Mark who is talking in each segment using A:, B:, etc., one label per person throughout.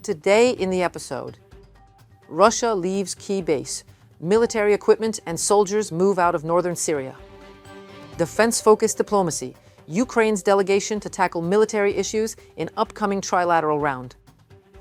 A: Today in the episode, Russia leaves key base, military equipment and soldiers move out of northern Syria. Defense-focused diplomacy, Ukraine's delegation to tackle military issues in upcoming trilateral round.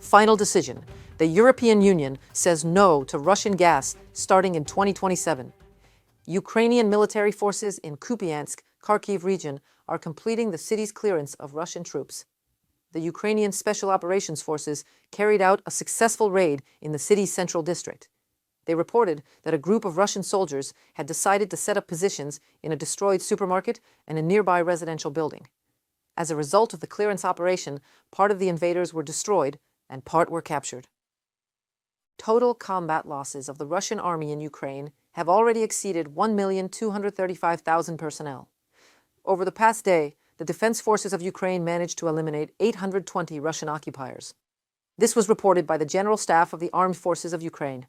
A: Final decision, the European Union says no to Russian gas starting in 2027. Ukrainian military forces in Kupyansk, Kharkiv region are completing the city's clearance of Russian troops. The Ukrainian Special Operations Forces carried out a successful raid in the city's central district. They reported that a group of Russian soldiers had decided to set up positions in a destroyed supermarket and a nearby residential building. As a result of the clearance operation, part of the invaders were destroyed and part were captured. Total combat losses of the Russian army in Ukraine have already exceeded 1,235,000 personnel. Over the past day, the Defense Forces of Ukraine managed to eliminate 820 Russian occupiers. This was reported by the General Staff of the Armed Forces of Ukraine.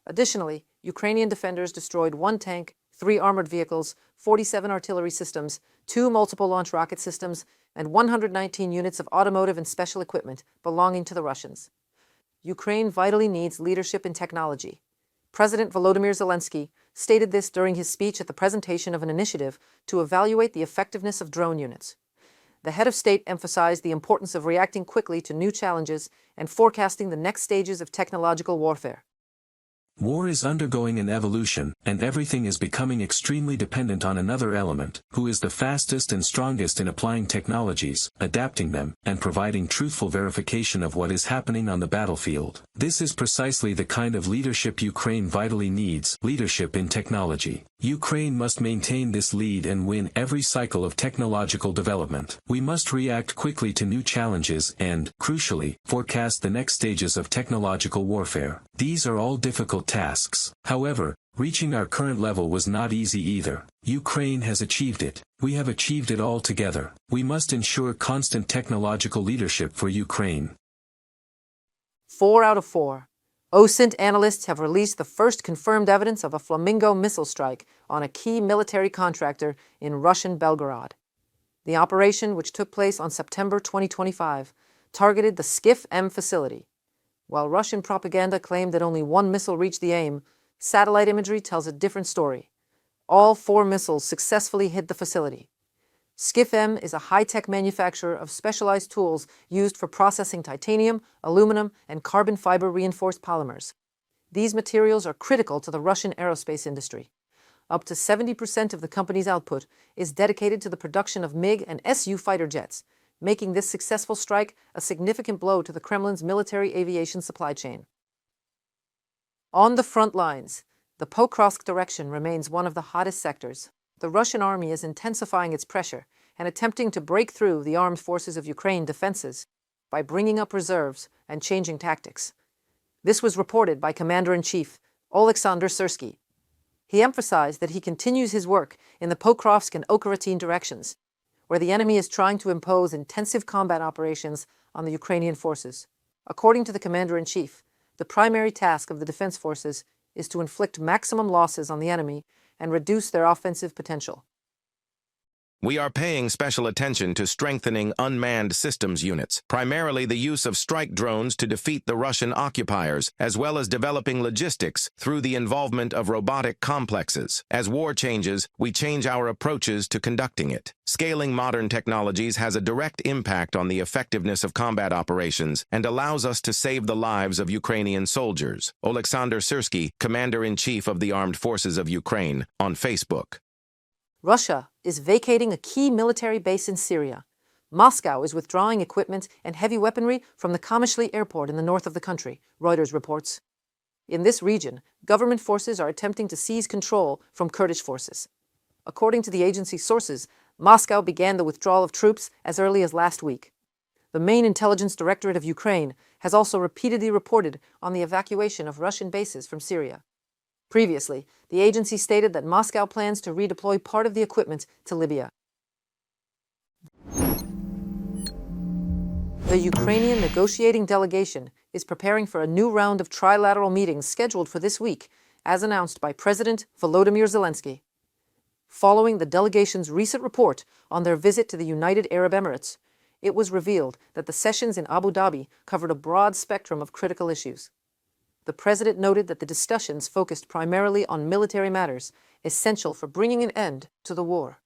A: Additionally, Ukrainian defenders destroyed 1 tank, 3 armored vehicles, 47 artillery systems, 2 multiple launch rocket systems, and 119 units of automotive and special equipment belonging to the Russians. Ukraine vitally needs leadership in technology. President Volodymyr Zelensky stated this during his speech at the presentation of an initiative to evaluate the effectiveness of drone units. The head of state emphasized the importance of reacting quickly to new challenges and forecasting the next stages of technological warfare.
B: War is undergoing an evolution, and everything is becoming extremely dependent on another element, who is the fastest and strongest in applying technologies, adapting them, and providing truthful verification of what is happening on the battlefield. This is precisely the kind of leadership Ukraine vitally needs, leadership in technology. Ukraine must maintain this lead and win every cycle of technological development. We must react quickly to new challenges and, crucially, forecast the next stages of technological warfare. These are all difficult tasks. However, reaching our current level was not easy either. Ukraine has achieved it. We have achieved it all together. We must ensure constant technological leadership for Ukraine.
A: 4 out of 4. OSINT analysts have released the first confirmed evidence of a Flamingo missile strike on a key military contractor in Russian Belgorod. The operation, which took place on September 2025, targeted the SCIF-M facility. While Russian propaganda claimed that only 1 missile reached the aim, satellite imagery tells a different story. All 4 missiles successfully hit the facility. SCIF-M is a high-tech manufacturer of specialized tools used for processing titanium, aluminum, and carbon fiber reinforced polymers. These materials are critical to the Russian aerospace industry. Up to 70% of the company's output is dedicated to the production of MiG and Su fighter jets, making this successful strike a significant blow to the Kremlin's military aviation supply chain. On the front lines, the Pokrovsk direction remains one of the hottest sectors. The Russian army is intensifying its pressure and attempting to break through the armed forces of Ukraine defenses by bringing up reserves and changing tactics. This was reported by Commander-in-Chief Oleksandr Syrsky. He emphasized that he continues his work in the Pokrovsk and Okaratin directions, where the enemy is trying to impose intensive combat operations on the Ukrainian forces. According to the Commander-in-Chief, the primary task of the defense forces is to inflict maximum losses on the enemy and reduce their offensive potential.
C: We are paying special attention to strengthening unmanned systems units, primarily the use of strike drones to defeat the Russian occupiers, as well as developing logistics through the involvement of robotic complexes. As war changes, we change our approaches to conducting it. Scaling modern technologies has a direct impact on the effectiveness of combat operations and allows us to save the lives of Ukrainian soldiers. Oleksandr Syrsky, Commander-in-Chief of the Armed Forces of Ukraine, on Facebook.
A: Russia is vacating a key military base in Syria. Moscow is withdrawing equipment and heavy weaponry from the Kamishli airport in the north of the country, Reuters reports. In this region, government forces are attempting to seize control from Kurdish forces. According to the agency's sources, Moscow began the withdrawal of troops as early as last week. The main intelligence directorate of Ukraine has also repeatedly reported on the evacuation of Russian bases from Syria. Previously, the agency stated that Moscow plans to redeploy part of the equipment to Libya. The Ukrainian negotiating delegation is preparing for a new round of trilateral meetings scheduled for this week, as announced by President Volodymyr Zelensky. Following the delegation's recent report on their visit to the United Arab Emirates, it was revealed that the sessions in Abu Dhabi covered a broad spectrum of critical issues. The president noted that the discussions focused primarily on military matters, essential for bringing an end to the war.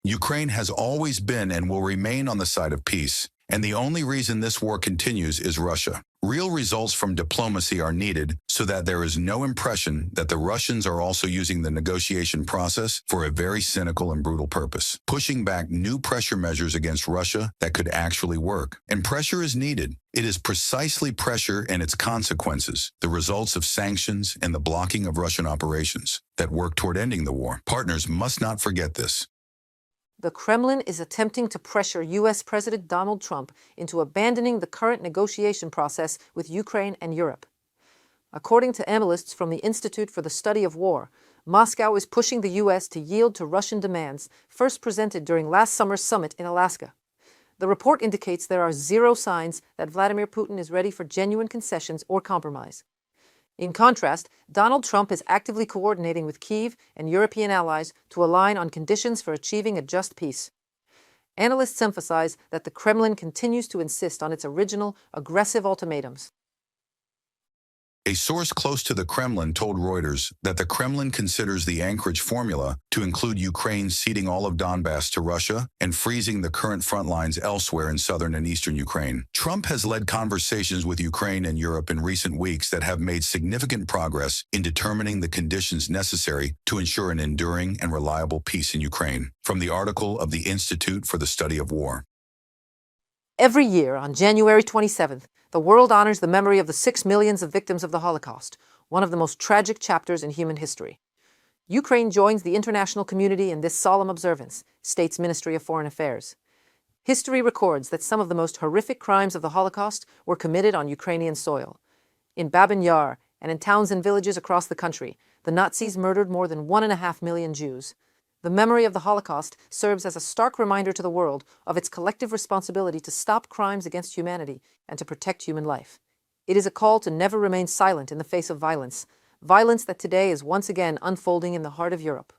D: Ukraine has always been and will remain on the side of peace, and the only reason this war continues is Russia. Real results from diplomacy are needed so that there is no impression that the Russians are also using the negotiation process for a very cynical and brutal purpose, pushing back new pressure measures against Russia that could actually work. And pressure is needed. It is precisely pressure and its consequences, the results of sanctions and the blocking of Russian operations, that work toward ending the war. Partners must not forget this.
A: The Kremlin is attempting to pressure U.S. President Donald Trump into abandoning the current negotiation process with Ukraine and Europe. According to analysts from the Institute for the Study of War, Moscow is pushing the U.S. to yield to Russian demands first presented during last summer's summit in Alaska. The report indicates there are zero signs that Vladimir Putin is ready for genuine concessions or compromise. In contrast, Donald Trump is actively coordinating with Kyiv and European allies to align on conditions for achieving a just peace. Analysts emphasize that the Kremlin continues to insist on its original, aggressive ultimatums.
D: A source close to the Kremlin told Reuters that the Kremlin considers the Anchorage formula to include Ukraine ceding all of Donbass to Russia and freezing the current front lines elsewhere in southern and eastern Ukraine. Trump has led conversations with Ukraine and Europe in recent weeks that have made significant progress in determining the conditions necessary to ensure an enduring and reliable peace in Ukraine. From the article of the Institute for the Study of War.
A: Every year, on January 27th, the world honors the memory of the 6 millions of victims of the Holocaust, one of the most tragic chapters in human history. Ukraine joins the international community in this solemn observance, states Ministry of Foreign Affairs. History records that some of the most horrific crimes of the Holocaust were committed on Ukrainian soil. In Babin Yar and in towns and villages across the country, the Nazis murdered more than 1.5 million Jews. The memory of the Holocaust serves as a stark reminder to the world of its collective responsibility to stop crimes against humanity and to protect human life. It is a call to never remain silent in the face of violence, violence that today is once again unfolding in the heart of Europe.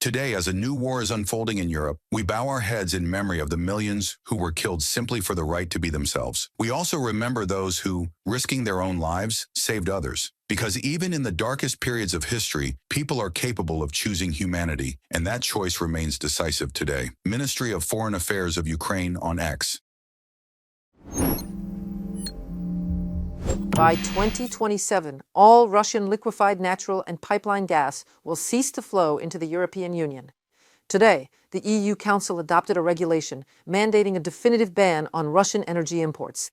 D: Today, as a new war is unfolding in Europe, we bow our heads in memory of the millions who were killed simply for the right to be themselves. We also remember those who, risking their own lives, saved others. Because even in the darkest periods of history, people are capable of choosing humanity, and that choice remains decisive today. Ministry of Foreign Affairs of Ukraine on X.
A: By 2027, all Russian liquefied natural and pipeline gas will cease to flow into the European Union. Today, the EU Council adopted a regulation mandating a definitive ban on Russian energy imports.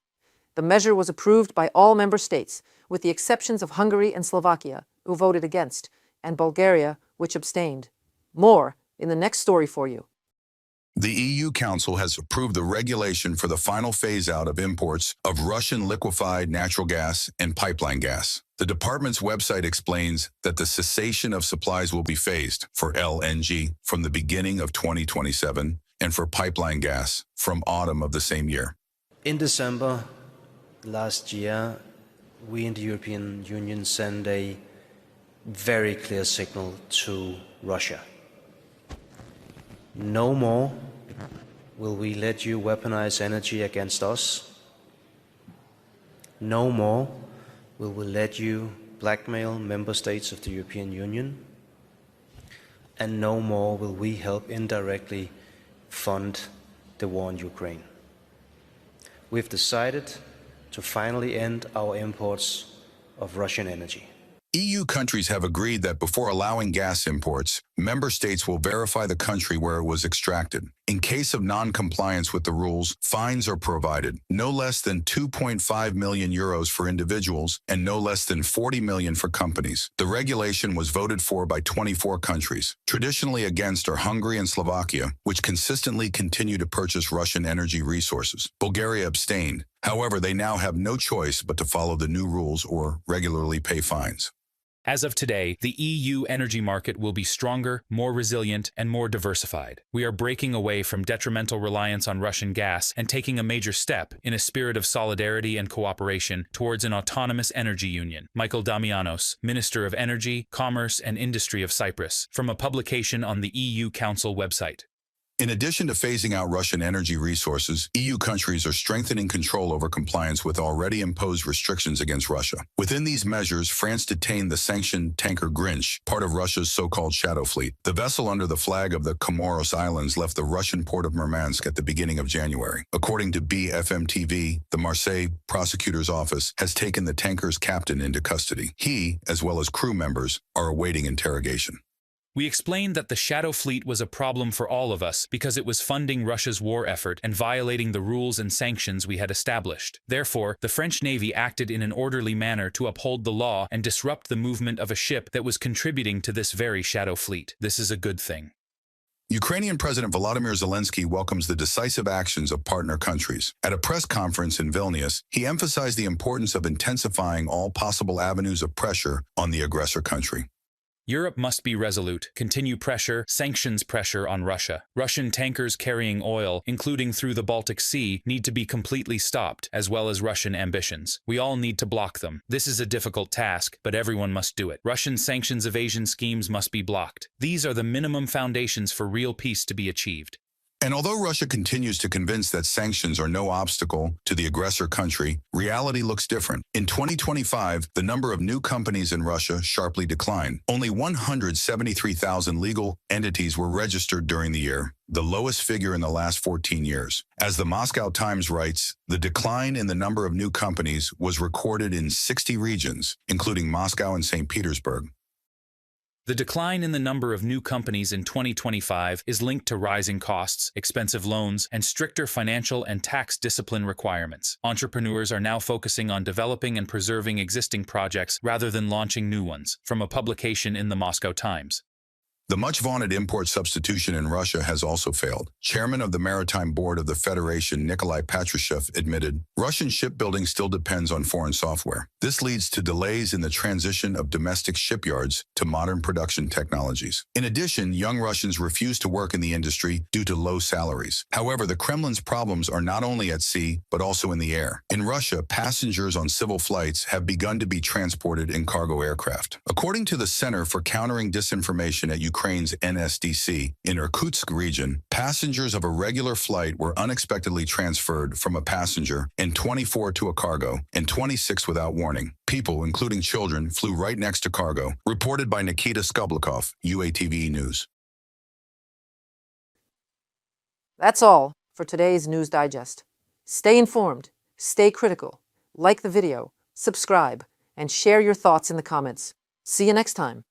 A: The measure was approved by all member states, with the exceptions of Hungary and Slovakia, who voted against, and Bulgaria, which abstained. More in the next story for you.
D: The EU Council has approved the regulation for the final phase-out of imports of Russian liquefied natural gas and pipeline gas. The department's website explains that the cessation of supplies will be phased for LNG from the beginning of 2027 and for pipeline gas from autumn of the same year.
E: In December last year, we in the European Union sent a very clear signal to Russia. No more will we let you weaponize energy against us. No more will we let you blackmail member states of the European Union. And no more will we help indirectly fund the war in Ukraine. We've decided to finally end our imports of Russian energy.
D: EU countries have agreed that before allowing gas imports, member states will verify the country where it was extracted. In case of non-compliance with the rules, fines are provided, no less than 2.5 million euros for individuals and no less than 40 million for companies. The regulation was voted for by 24 countries. Traditionally against are Hungary and Slovakia, which consistently continue to purchase Russian energy resources. Bulgaria abstained. However, they now have no choice but to follow the new rules or regularly pay fines.
F: As of today, the EU energy market will be stronger, more resilient, and more diversified. We are breaking away from detrimental reliance on Russian gas and taking a major step in a spirit of solidarity and cooperation towards an autonomous energy union. Michael Damianos, Minister of Energy, Commerce and Industry of Cyprus, from a publication on the EU Council website.
D: In addition to phasing out Russian energy resources, EU countries are strengthening control over compliance with already imposed restrictions against Russia. Within these measures, France detained the sanctioned tanker Grinch, part of Russia's so-called shadow fleet. The vessel under the flag of the Comoros Islands left the Russian port of Murmansk at the beginning of January. According to BFM TV, the Marseille prosecutor's office has taken the tanker's captain into custody. He, as well as crew members, are awaiting interrogation.
F: We explained that the Shadow Fleet was a problem for all of us because it was funding Russia's war effort and violating the rules and sanctions we had established. Therefore, the French Navy acted in an orderly manner to uphold the law and disrupt the movement of a ship that was contributing to this very Shadow Fleet. This is a good thing.
D: Ukrainian President Volodymyr Zelensky welcomes the decisive actions of partner countries. At a press conference in Vilnius, he emphasized the importance of intensifying all possible avenues of pressure on the aggressor country.
F: Europe must be resolute, continue sanctions pressure on Russia. Russian tankers carrying oil, including through the Baltic Sea, need to be completely stopped, as well as Russian ambitions. We all need to block them. This is a difficult task, but everyone must do it. Russian sanctions evasion schemes must be blocked. These are the minimum foundations for real peace to be achieved.
D: And although Russia continues to convince that sanctions are no obstacle to the aggressor country, reality looks different. In 2025, the number of new companies in Russia sharply declined. Only 173,000 legal entities were registered during the year, the lowest figure in the last 14 years. As the Moscow Times writes, the decline in the number of new companies was recorded in 60 regions, including Moscow and St. Petersburg.
F: The decline in the number of new companies in 2025 is linked to rising costs, expensive loans, and stricter financial and tax discipline requirements. Entrepreneurs are now focusing on developing and preserving existing projects rather than launching new ones, from a publication in the Moscow Times.
D: The much-vaunted import substitution in Russia has also failed. Chairman of the Maritime Board of the Federation, Nikolai Patrushev, admitted, Russian shipbuilding still depends on foreign software. This leads to delays in the transition of domestic shipyards to modern production technologies. In addition, young Russians refuse to work in the industry due to low salaries. However, the Kremlin's problems are not only at sea, but also in the air. In Russia, passengers on civil flights have begun to be transported in cargo aircraft. According to the Center for Countering Disinformation at Ukraine's NSDC, in Irkutsk region, passengers of a regular flight were unexpectedly transferred from a passenger and 24 to a cargo, and 26 without warning. People, including children, flew right next to cargo, reported by Nikita Skoblikov, UATV News.
A: That's all for today's News Digest. Stay informed, stay critical, like the video, subscribe, and share your thoughts in the comments. See you next time.